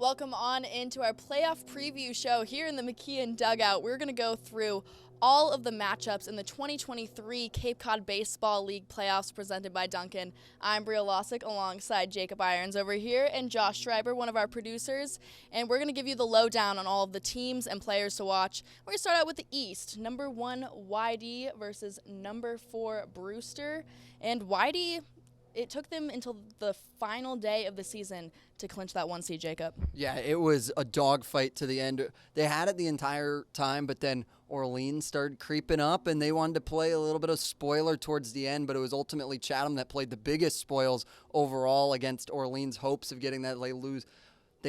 Welcome on into our playoff preview show here in the McKeon Dugout. We're going to go through all of the matchups in the 2023 Cape Cod Baseball League playoffs presented by Dunkin. I'm Brea Lassek alongside Jacob Irons over here and Josh Schreiber, one of our producers. And we're going to give you the lowdown on all of the teams and players to watch. We're going to start out with the East. Number 1, YD versus number 4, Brewster. And YD, it took them until the final day of the season to clinch that 1 seed, Jacob. Yeah, it was a dogfight to the end. They had it the entire time, but then Orleans started creeping up, and they wanted to play a little bit of spoiler towards the end, but it was ultimately Chatham that played the biggest spoils overall against Orleans' hopes of getting that. They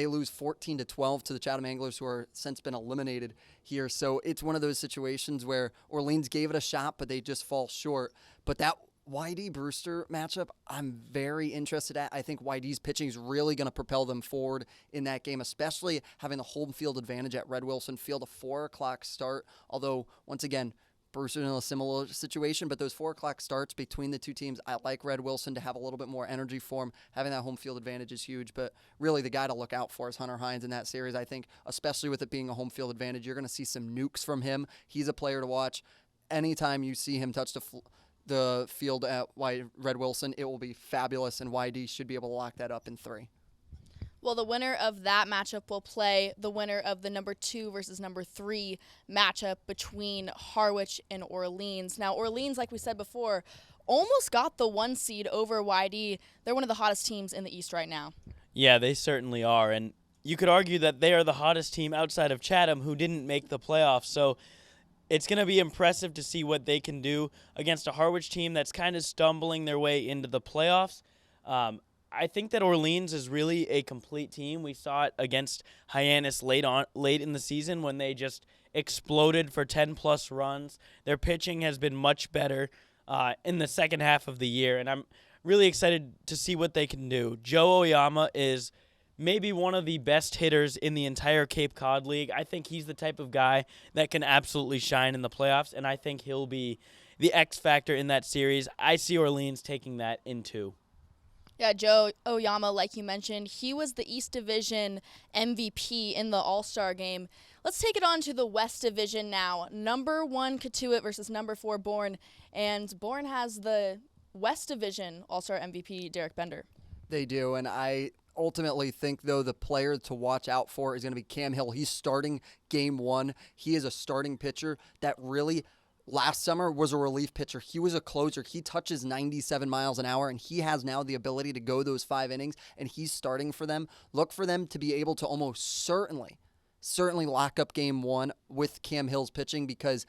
lose 14-12 to the Chatham Anglers, who are since been eliminated here. So it's one of those situations where Orleans gave it a shot, but they just fall short. But that YD-Brewster matchup, I'm very interested at. I think YD's pitching is really going to propel them forward in that game, especially having the home field advantage at Red Wilson Field, a 4 o'clock start. Although, once again, Brewster's in a similar situation, but those 4 o'clock starts between the two teams, I like Red Wilson to have a little bit more energy for him. Having that home field advantage is huge, but really the guy to look out for is Hunter Hines in that series. I think, especially with it being a home field advantage, you're going to see some nukes from him. He's a player to watch. Anytime you see him touch the field at Red Wilson, it will be fabulous, and YD should be able to lock that up in 3. Well, the winner of that matchup will play the winner of the number 2 versus number 3 matchup between Harwich and Orleans. Now, Orleans, like we said before, almost got the 1 seed over YD. They're one of the hottest teams in the East right now. Yeah, they certainly are, and you could argue that they are the hottest team outside of Chatham who didn't make the playoffs, so it's going to be impressive to see what they can do against a Harwich team that's kind of stumbling their way into the playoffs. I think that Orleans is really a complete team. We saw it against Hyannis late in the season when they just exploded for 10-plus runs. Their pitching has been much better in the second half of the year, and I'm really excited to see what they can do. Joe Oyama is maybe one of the best hitters in the entire Cape Cod League. I think he's the type of guy that can absolutely shine in the playoffs, and I think he'll be the X factor in that series. I see Orleans taking that in 2. Yeah, Joe Oyama, like you mentioned, he was the East Division MVP in the All-Star game. Let's take it on to the West Division now. Number 1, Katuitt versus number 4, Bourne. And Bourne has the West Division All-Star MVP, Derek Bender. They do, and I ultimately think, though, the player to watch out for is going to be Cam Hill. He's starting game 1. He is a starting pitcher that really last summer was a relief pitcher. He was a closer. He touches 97 miles an hour, and he has now the ability to go those 5 innings, and he's starting for them. Look for them to be able to almost certainly lock up game 1 with Cam Hill's pitching, because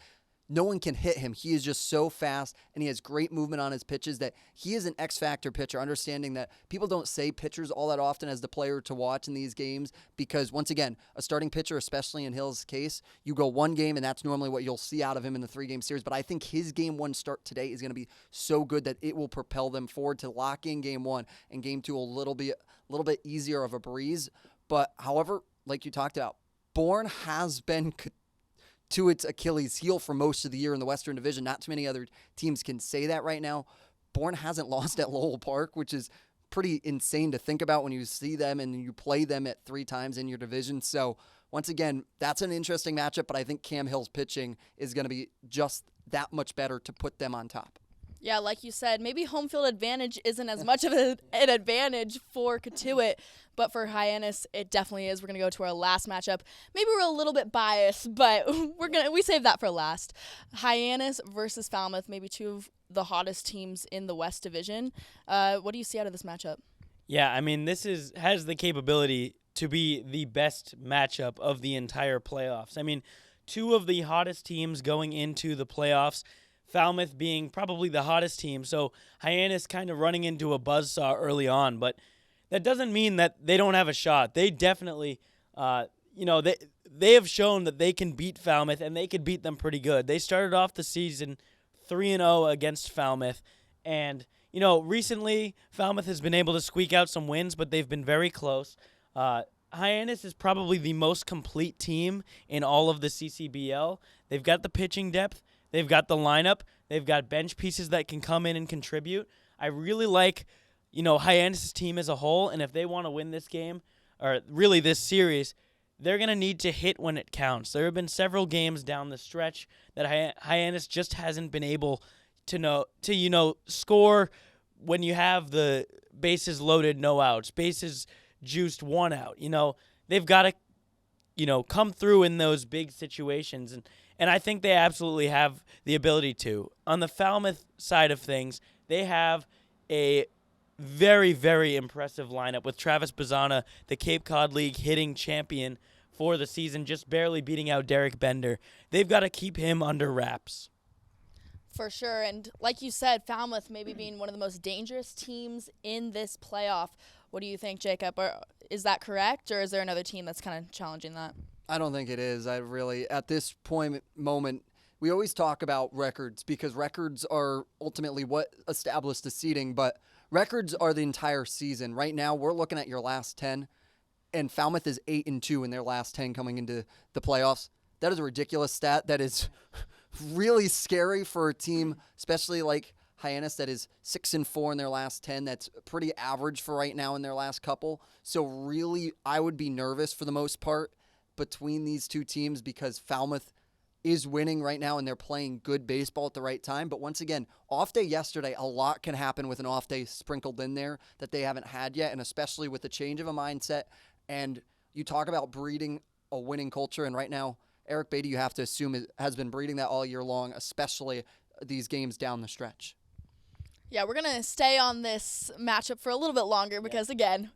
no one can hit him. He is just so fast, and he has great movement on his pitches that he is an X-factor pitcher, understanding that people don't say pitchers all that often as the player to watch in these games because, once again, a starting pitcher, especially in Hill's case, you go 1 game, and that's normally what you'll see out of him in the 3-game series. But I think his game 1 start today is going to be so good that it will propel them forward to lock in game 1 and game 2 a little bit easier of a breeze. But, however, like you talked about, Bourne has been to its Achilles heel for most of the year in the Western Division. Not too many other teams can say that right now. Bourne hasn't lost at Lowell Park, which is pretty insane to think about when you see them and you play them at 3 times in your division. So, once again, that's an interesting matchup, but I think Cam Hill's pitching is going to be just that much better to put them on top. Yeah, like you said, maybe home field advantage isn't as much of an advantage for Katuitt, but for Hyannis, it definitely is. We're going to go to our last matchup. Maybe we're a little bit biased, but we save that for last. Hyannis versus Falmouth, maybe 2 of the hottest teams in the West Division. What do you see out of this matchup? Yeah, I mean, this has the capability to be the best matchup of the entire playoffs. I mean, 2 of the hottest teams going into the playoffs, Falmouth being probably the hottest team, so Hyannis kind of running into a buzzsaw early on, but that doesn't mean that they don't have a shot. They definitely, they have shown that they can beat Falmouth, and they could beat them pretty good. They started off the season 3-0 against Falmouth, and, recently Falmouth has been able to squeak out some wins, but they've been very close. Hyannis is probably the most complete team in all of the CCBL. They've got the pitching depth. They've got the lineup. They've got bench pieces that can come in and contribute. I really like, Hyannis' team as a whole, and if they want to win this game, or really this series, they're going to need to hit when it counts. There have been several games down the stretch that Hyannis just hasn't been able to score when you have the bases loaded, no outs, bases juiced, 1 out. They've got to, come through in those big situations. And I think they absolutely have the ability to. On the Falmouth side of things, they have a very, very impressive lineup with Travis Bazzana, the Cape Cod League hitting champion for the season, just barely beating out Derek Bender. They've got to keep him under wraps. For sure. And like you said, Falmouth maybe being one of the most dangerous teams in this playoff. What do you think, Jacob? Is that correct, or is there another team that's kind of challenging that? I don't think it is. At this moment, we always talk about records because records are ultimately what establish the seeding, but records are the entire season. Right now, we're looking at your last 10, and Falmouth is 8-2 in their last 10 coming into the playoffs. That is a ridiculous stat. That is really scary for a team, especially like Hyannis, that is 6-4 in their last 10. That's pretty average for right now in their last couple. So really, I would be nervous for the most part between these two teams because Falmouth is winning right now and they're playing good baseball at the right time. But once again, off day yesterday, a lot can happen with an off day sprinkled in there that they haven't had yet, and especially with the change of a mindset. And you talk about breeding a winning culture, and right now, Eric Beatty, you have to assume, has been breeding that all year long, especially these games down the stretch. Yeah, we're going to stay on this matchup for a little bit longer because, again,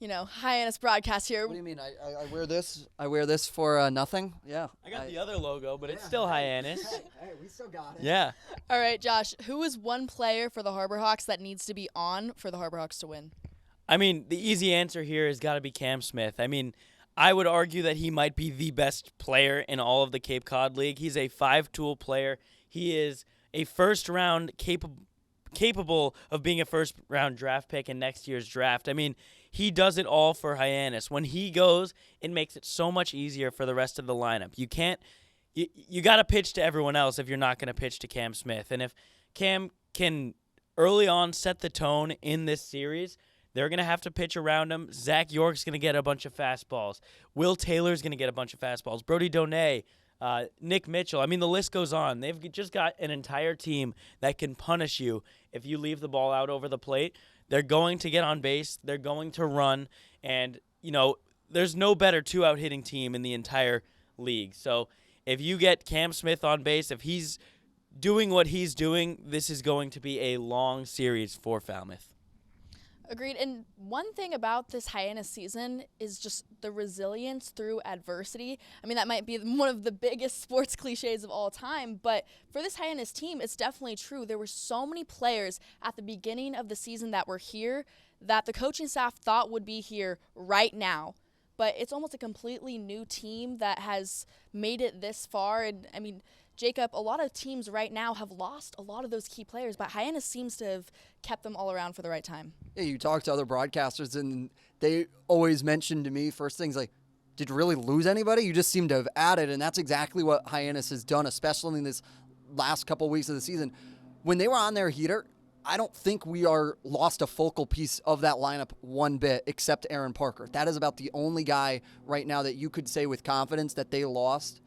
Hyannis broadcast here. What do you mean? I wear this? I wear this for nothing? Yeah. I got the other logo, but it's still Hyannis. Hey, we still got it. Yeah. All right, Josh, who is one player for the Harbor Hawks that needs to be on for the Harbor Hawks to win? I mean, the easy answer here has got to be Cam Smith. I mean, I would argue that he might be the best player in all of the Cape Cod League. He's a 5-tool player. He is a first-round capable of being a first-round draft pick in next year's draft. I mean, he does it all for Hyannis. When he goes, it makes it so much easier for the rest of the lineup. You got to pitch to everyone else if you're not going to pitch to Cam Smith. And if Cam can early on set the tone in this series, they're going to have to pitch around him. Zach York's going to get a bunch of fastballs. Will Taylor's going to get a bunch of fastballs. Brody Donay, Nick Mitchell. I mean, the list goes on. They've just got an entire team that can punish you if you leave the ball out over the plate. They're going to get on base. They're going to run. And, there's no better two-out hitting team in the entire league. So if you get Cam Smith on base, if he's doing what he's doing, this is going to be a long series for Falmouth. Agreed. And one thing about this Hyannis season is just the resilience through adversity. I mean, that might be one of the biggest sports cliches of all time, but for this Hyannis team, it's definitely true. There were so many players at the beginning of the season that were here that the coaching staff thought would be here right now. But it's almost a completely new team that has made it this far. And, I mean, Jacob, a lot of teams right now have lost a lot of those key players, but Hyannis seems to have kept them all around for the right time. Yeah, you talk to other broadcasters, and they always mention to me first things like, did you really lose anybody? You just seem to have added, and that's exactly what Hyannis has done, especially in this last couple weeks of the season. When they were on their heater, I don't think we are lost a focal piece of that lineup one bit, except Aaron Parker. That is about the only guy right now that you could say with confidence that they lost,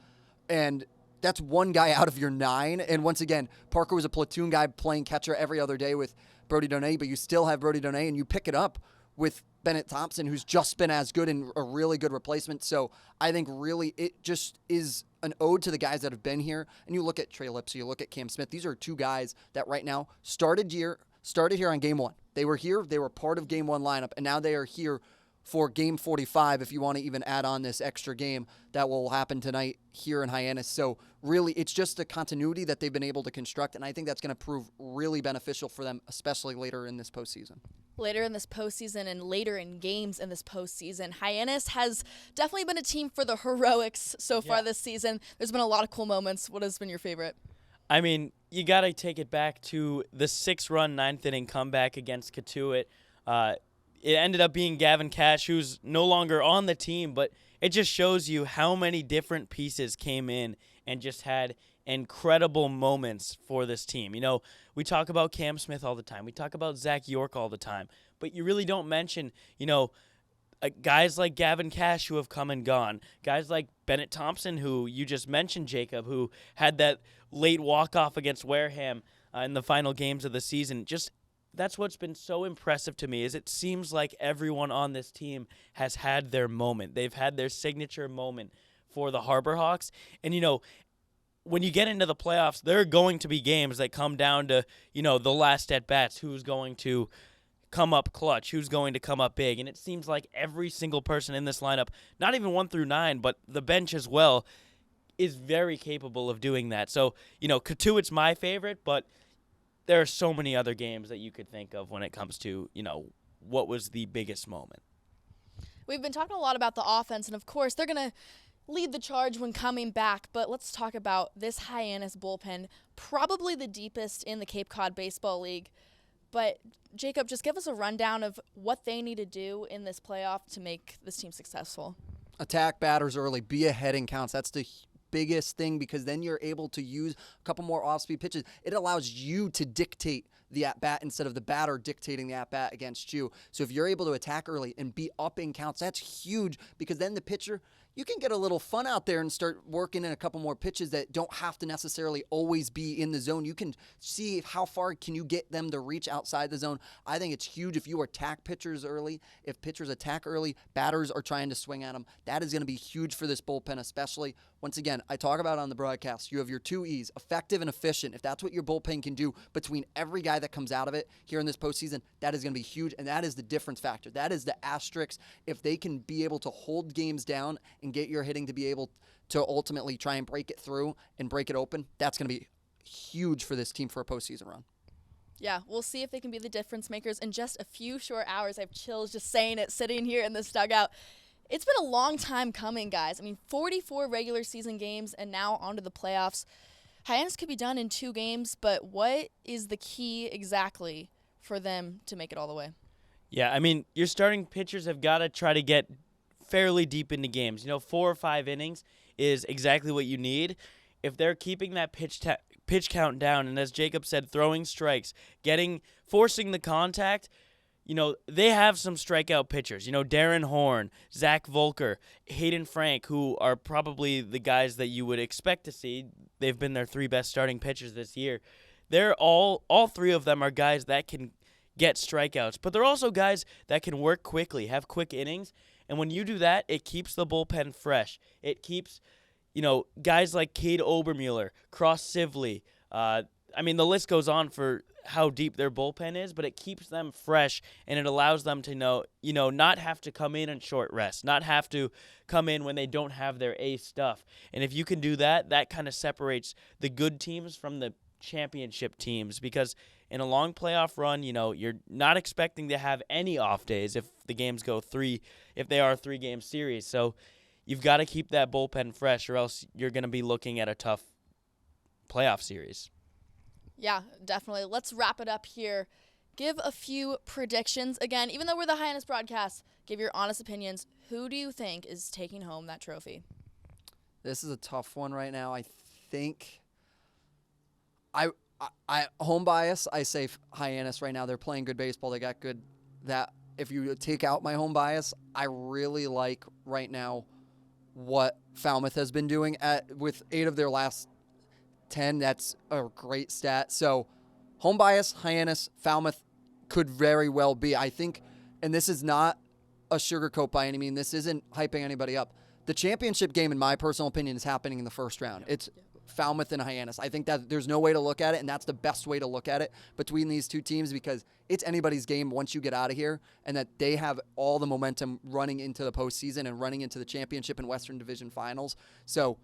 and that's one guy out of your 9. And once again, Parker was a platoon guy playing catcher every other day with Brody Donay, but you still have Brody Donay, and you pick it up with Bennett Thompson, who's just been as good and a really good replacement. So I think really it just is an ode to the guys that have been here. And you look at Trey Lipsy, you look at Cam Smith. These are two guys that right now started here on Game 1. They were here. They were part of Game 1 lineup, and now they are here for Game 45, if you want to even add on this extra game that will happen tonight here in Hyannis. So really, it's just the continuity that they've been able to construct, and I think that's going to prove really beneficial for them, especially later in this postseason. Later in this postseason and later in games in this postseason, Hyannis has definitely been a team for the heroics so far this season. There's been a lot of cool moments. What has been your favorite? I mean, you got to take it back to the 6-run 9th-inning comeback against Katuitt. It ended up being Gavin Cash, who's no longer on the team, but it just shows you how many different pieces came in and just had incredible moments for this team. We talk about Cam Smith all the time. We talk about Zach York all the time, but you really don't mention, guys like Gavin Cash who have come and gone, guys like Bennett Thompson, who you just mentioned, Jacob, who had that late walk-off against Wareham in the final games of the season. Just that's what's been so impressive to me is it seems like everyone on this team has had their moment. They've had their signature moment for the Harbor Hawks. And, when you get into the playoffs, there are going to be games that come down to, the last at-bats, who's going to come up clutch, who's going to come up big. And it seems like every single person in this lineup, not even 1 through 9, but the bench as well, is very capable of doing that. So, Katuitt's my favorite, but there are so many other games that you could think of when it comes to, what was the biggest moment. We've been talking a lot about the offense, and of course, they're going to lead the charge when coming back, but let's talk about this Hyannis bullpen, probably the deepest in the Cape Cod Baseball League. But, Jacob, just give us a rundown of what they need to do in this playoff to make this team successful. Attack batters early, be ahead in counts. That's the biggest thing because then you're able to use a couple more off-speed pitches. It allows you to dictate the at-bat instead of the batter dictating the at-bat against you. So if you're able to attack early and be up in counts, that's huge because then the pitcher, you can get a little fun out there and start working in a couple more pitches that don't have to necessarily always be in the zone. You can see how far can you get them to reach outside the zone. I think it's huge if you attack pitchers early. If pitchers attack early, batters are trying to swing at them. That is going to be huge for this bullpen, especially. Once again, I talk about it on the broadcast. You have your 2 E's, effective and efficient. If that's what your bullpen can do between every guy that comes out of it here in this postseason, that is going to be huge, and that is the difference factor. That is the asterisk. If they can be able to hold games down and get your hitting to be able to ultimately try and break it through and break it open, that's going to be huge for this team for a postseason run. Yeah, we'll see if they can be the difference makers in just a few short hours. I have chills just saying it, sitting here in this dugout. It's been a long time coming, guys. 44 regular season games and now onto the playoffs. Hyannis could be done in 2 games, but what is the key exactly for them to make it all the way? Yeah, your starting pitchers have got to try to get fairly deep into games. 4 or 5 innings is exactly what you need. If they're keeping that pitch count down, and as Jacob said, throwing strikes, forcing the contact, they have some strikeout pitchers. Darren Horn, Zach Volker, Hayden Frank, who are probably the guys that you would expect to see. They've been their 3 best starting pitchers this year. They're all 3 of them are guys that can get strikeouts, but they're also guys that can work quickly, have quick innings. And when you do that, it keeps the bullpen fresh. It keeps, guys like Cade Obermueller, Cross Sivley. The list goes on for how deep their bullpen is, but it keeps them fresh, and it allows them to not have to come in on short rest, not have to come in when they don't have their ace stuff. And if you can do that, that kind of separates the good teams from the championship teams, because in a long playoff run, you're not expecting to have any off days if the games go 3, if they are 3-game series. So you've got to keep that bullpen fresh, or else you're going to be looking at a tough playoff series. Yeah, definitely. Let's wrap it up here. Give a few predictions. Again, even though we're the Hyannis broadcast, give your honest opinions. Who do you think is taking home that trophy? This is a tough one right now. I think I home bias, I say Hyannis right now. They're playing good baseball. They got good. That if you take out my home bias, I really like right now what Falmouth has been doing with 8 of their last 10. That's a great stat. So home bias, Hyannis, Falmouth could very well be. I think, and this is not a sugarcoat by any means. This isn't hyping anybody up. The championship game, in my personal opinion, is happening in the first round. It's Falmouth and Hyannis. I think that there's no way to look at it, and that's the best way to look at it between these 2 teams, because it's anybody's game once you get out of here, and that they have all the momentum running into the postseason and running into the championship and Western Division finals. So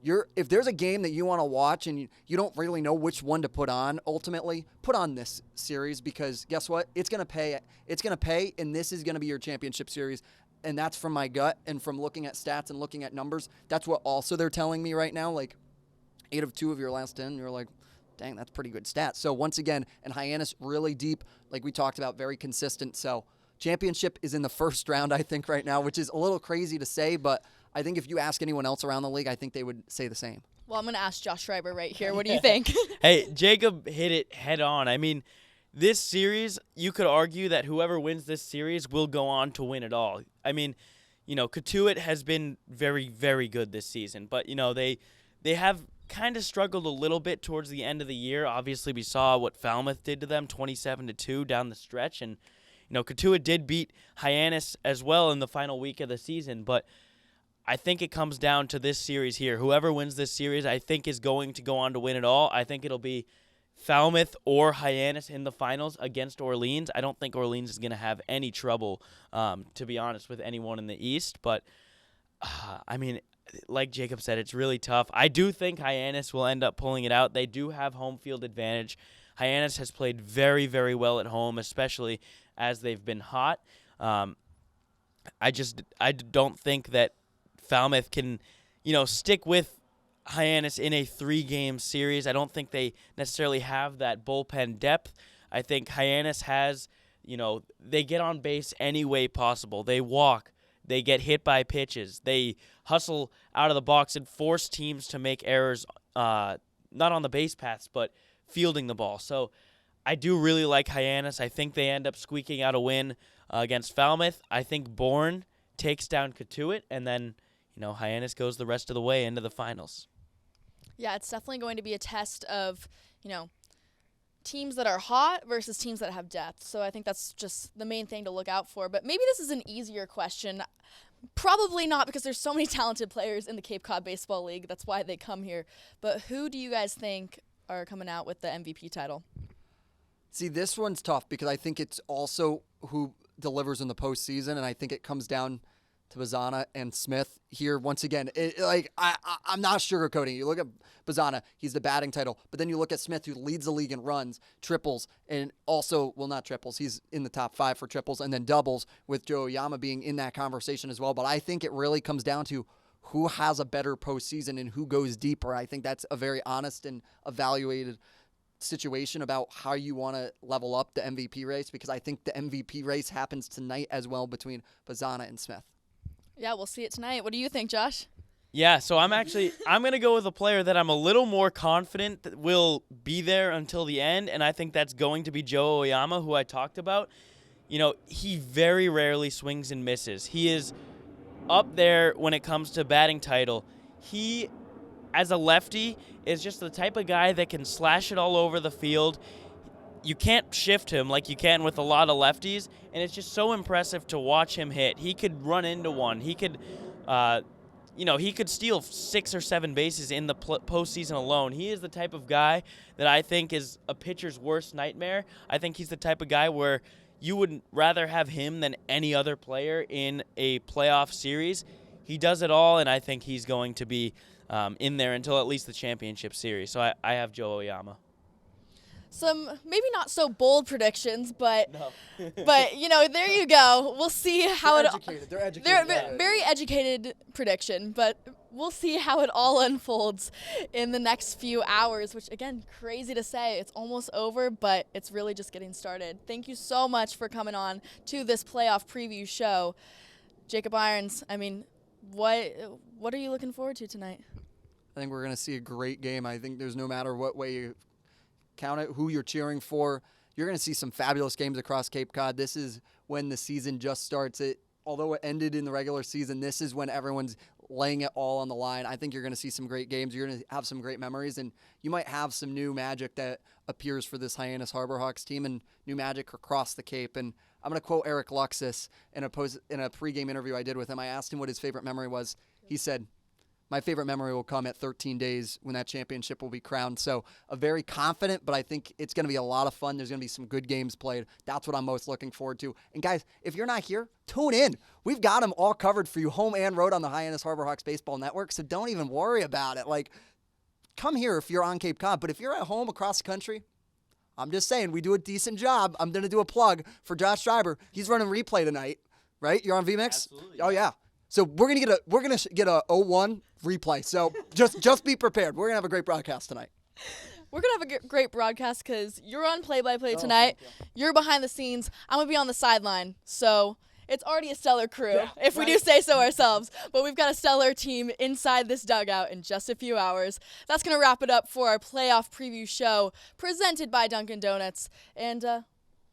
if there's a game that you want to watch and you don't really know which one to put on, ultimately, put on this series, because guess what? It's going to pay. It's going to pay, and this is going to be your championship series. And that's from my gut and from looking at stats and looking at numbers. That's what also they're telling me right now. 8 of 2 of your last 10, you're like, dang, that's pretty good stats. So once again, and Hyannis really deep, like we talked about, very consistent. So championship is in the first round, I think, right now, which is a little crazy to say, but I think if you ask anyone else around the league, I think they would say the same. Well, I'm going to ask Josh Schreiber right here. What do you think? Hey, Jacob hit it head on. this series, you could argue that whoever wins this series will go on to win it all. I mean, Katuitt has been very, very good this season, but, they have kind of struggled a little bit towards the end of the year. Obviously, we saw what Falmouth did to them, 27-2 down the stretch, and, Katuitt did beat Hyannis as well in the final week of the season, but I think it comes down to this series here. Whoever wins this series, I think, is going to go on to win it all. I think it'll be Falmouth or Hyannis in the finals against Orleans. I don't think Orleans is going to have any trouble, to be honest, with anyone in the East. But, like Jacob said, it's really tough. I do think Hyannis will end up pulling it out. They do have home field advantage. Hyannis has played very, very well at home, especially as they've been hot. I don't think that Falmouth can, stick with Hyannis in a 3-game series. I don't think they necessarily have that bullpen depth. I think Hyannis has, they get on base any way possible. They walk. They get hit by pitches. They hustle out of the box and force teams to make errors, not on the base paths, but fielding the ball. So I do really like Hyannis. I think they end up squeaking out a win against Falmouth. I think Bourne takes down Katuitt, and then, Hyannis goes the rest of the way into the finals. Yeah, it's definitely going to be a test of, teams that are hot versus teams that have depth. So I think that's just the main thing to look out for. But maybe this is an easier question. Probably not, because there's so many talented players in the Cape Cod Baseball League. That's why they come here. But who do you guys think are coming out with the MVP title? See, this one's tough because I think it's also who delivers in the postseason, and I think it comes down to Bazzana and Smith here once again. I'm not sugarcoating. You look at Bazzana, he's the batting title, but then you look at Smith, who leads the league in runs, triples, and also, well, not triples, he's in the top 5 for triples, and then doubles, with Joe Oyama being in that conversation as well. But I think it really comes down to who has a better postseason and who goes deeper. I think that's a very honest and evaluated situation about how you want to level up the MVP race, because I think the MVP race happens tonight as well between Bazzana and Smith. Yeah, we'll see it tonight. What do you think, Josh? Yeah, so I'm going to go with a player that I'm a little more confident that will be there until the end, and I think that's going to be Joe Oyama, who I talked about. He very rarely swings and misses. He is up there when it comes to batting title. He, as a lefty, is just the type of guy that can slash it all over the field. You can't shift him like you can with a lot of lefties, and it's just so impressive to watch him hit. He could run into one. He could, he could steal 6 or 7 bases in the postseason alone. He is the type of guy that I think is a pitcher's worst nightmare. I think he's the type of guy where you would rather have him than any other player in a playoff series. He does it all, and I think he's going to be in there until at least the championship series. So I have Joe Oyama. Some maybe not so bold predictions, but No. but there you go. We'll see how They're educated. They're very educated prediction, but we'll see how it all unfolds in the next few hours, which, again, crazy to say. It's almost over, but it's really just getting started. Thank you so much for coming on to this playoff preview show. Jacob Irons, what are you looking forward to tonight? I think we're going to see a great game. I think there's no matter what way you count it, who you're cheering for, you're going to see some fabulous games across Cape Cod. This is when the season just starts. Although it ended in the regular season, this is when everyone's laying it all on the line. I think you're going to see some great games. You're going to have some great memories, and you might have some new magic that appears for this Hyannis Harbor Hawks team and new magic across the Cape. And I'm going to quote Eric Luxus in a pregame interview I did with him. I asked him what his favorite memory was. He said, "My favorite memory will come at 13 days when that championship will be crowned." So a very confident, but I think it's going to be a lot of fun. There's going to be some good games played. That's what I'm most looking forward to. And guys, if you're not here, tune in. We've got them all covered for you, home and road, on the Hyannis Harbor Hawks Baseball Network. So don't even worry about it. Come here if you're on Cape Cod. But if you're at home across the country, I'm just saying, we do a decent job. I'm going to do a plug for Josh Schreiber. He's running replay tonight, right? You're on VMix? Absolutely. Oh, yeah. So we're gonna get a 0-1 replay. So just be prepared. We're gonna have a great broadcast tonight. We're going to have a great broadcast because you're on play-by-play tonight. You're behind the scenes. I'm going to be on the sideline. So It's already a stellar crew, Yeah, if we do say so ourselves. But we've got a stellar team inside this dugout in just a few hours. That's going to wrap it up for our playoff preview show presented by Dunkin' Donuts. And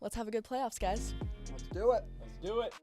let's have a good playoffs, guys. Let's do it. Let's do it.